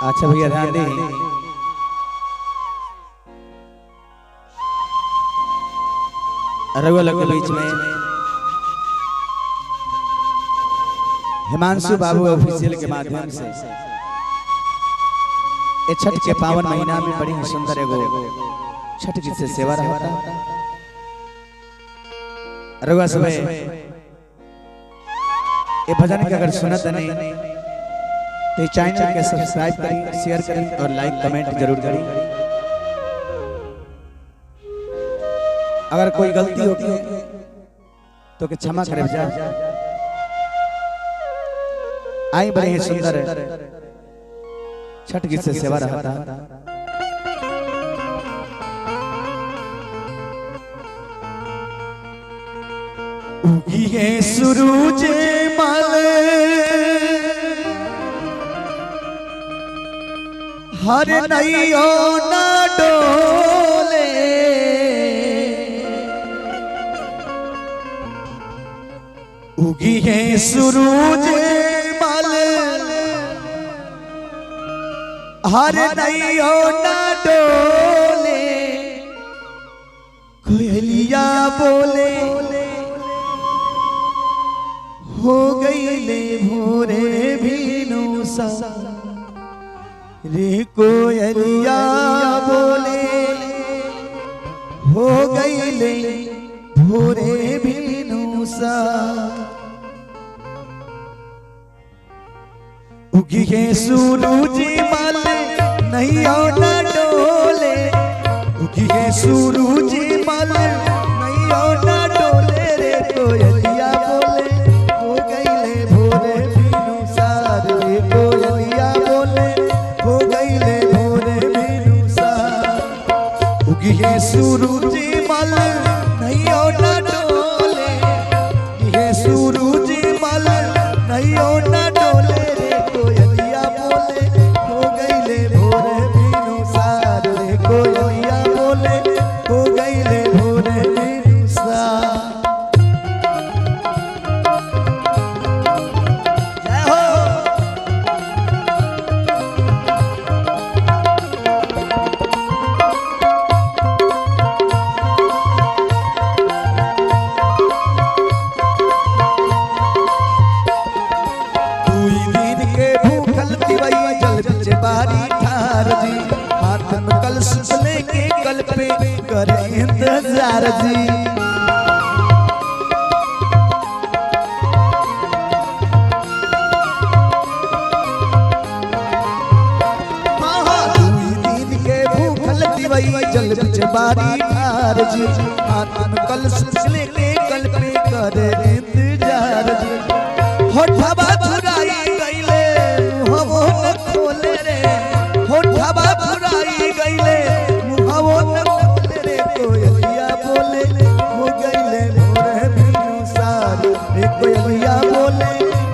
अच्छा भैया ध्यान दी। रघुवल के बीच में हिमांशु बाबू ऑफिशियल के माध्यम से छठ के पावन महीना में बड़ी सुंदर एगो छठ गीत से सेवा रहता। रघुआ सब ये भजन के अगर सुनत नहीं तो चैनल के सब्सक्राइब करी, शेयर करी और लाइक कमेंट जरूर करी। अगर कोई गलती होगी तो के क्षमा करे जा। आई बड़े ही सुंदर छठ गीत से सेवा रहता। उगिए सूरज मल हर नैयो न डोले, उगिए सूरज मल हर नैयो न डोले, कोयलिया बोले हो गई ले भोरे भीनु सा, रे कोयलिया बोले हो गई ले भोरे भीनु सा। उगिए सूरज मल नैया न डोले, उगिए सूरज मल नैया न डोले, रे कोयलिया बोले हो गई ले भोरे भीनु सा, रे कोयलिया बोले हो गई ले भोरे भीनु सा। उगिए सूरज मल नैया न डोले, उगिए सूरज मल नैया न डोले, रे कोयलिया बोले हो गई ले भोरे भीनु सा, रे कोयलिया बोले हो गई ले भोरे भीनु सा। जय हो। दुई दिन के भूखल दिवई जल बिच बारी ठार जी, हाथ में कलश लेके कल पे करे इंतजार जी। दुई दिन के भूखल दिवई जल बिच बारी ठार जी, हाथ में कलश लेके कल पे करे इंतजार जी। होठवा झुराई गईले मुहवो न खोले रे, होठवा झुराई गईले मुहवो न खोले, रे कोयलिया बोले हो गईले भोरे भीनु सा, रे कोयलिया बोले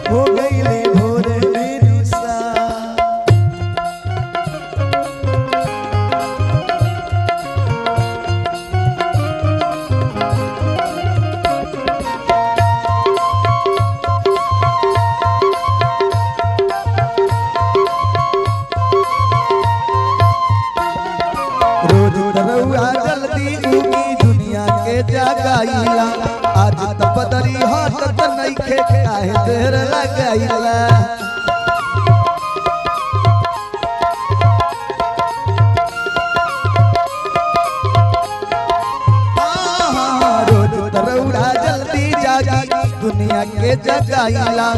हो गईले भोरे भीनु सा। रोज दरुआ जल्दी उगी दुनिया के जगाइला, आज त बदरी हटत नइखे काहे देर लगाइला। रोज दरुआ जल्दी जागी दुनिया के जगाइला,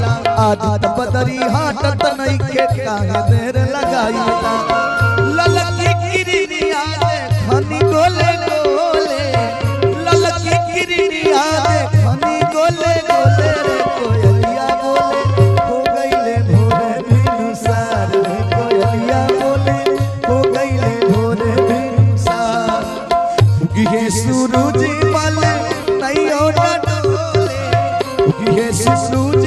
आज त बदरी हटत नइखे काहे देर लगाइला। ललकी किरनिया देखनी गोले गोले, ललकी किरनिया देखनी गोले गोले, रे कोयलिया बोले हो गईले भोरे भीनु सा, रे कोयलिया बोले हो गईले भोरे भीनु सा। उगिए सूरज मल नैया न डोले, उगिए सूरज